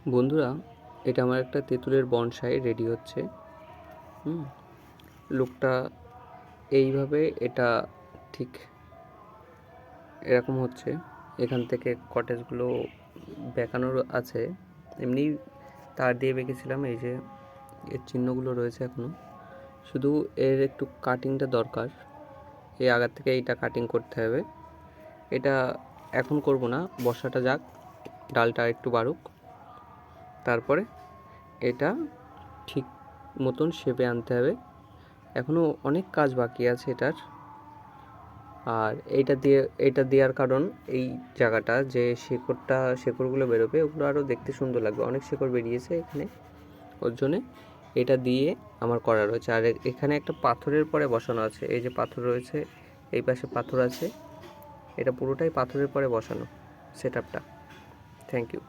বন্ধুরা, এটা আমার একটা তেঁতুলের বনসাই রেডি হচ্ছে। লুকটা এইভাবে, এটা ঠিক এরকম হচ্ছে। এখান থেকে কটেজগুলো বেঁকানোর আছে, এমনি তার দিয়ে বেঁকেছিলাম। এই যে এর চিহ্নগুলো রয়েছে এখনও, শুধু এর একটু কাটিংটা দরকার। এই আগার থেকে এইটা কাটিং করতে হবে। এটা এখন করব না, বসাটা যাক, ডালটা একটু বাড়ুক, তারপরে এটা ঠিক মতন শেপে আনতে হবে। এখনও অনেক কাজ বাকি আছে এটার। আর এইটা দেওয়ার কারণ, এই জায়গাটা যে শেকড়গুলো বেরোবে, ওগুলো আরও দেখতে সুন্দর লাগবে। অনেক শেকড় বেরিয়েছে এখানে, ওর জন্যে এটা দিয়ে আমার করা রয়েছে। আর এখানে একটা পাথরের পরে বসানো আছে। এই যে পাথর রয়েছে, এই পাশে পাথর আছে, এটা পুরোটাই পাথরের পরে বসানো সেটআপটা। Thank you.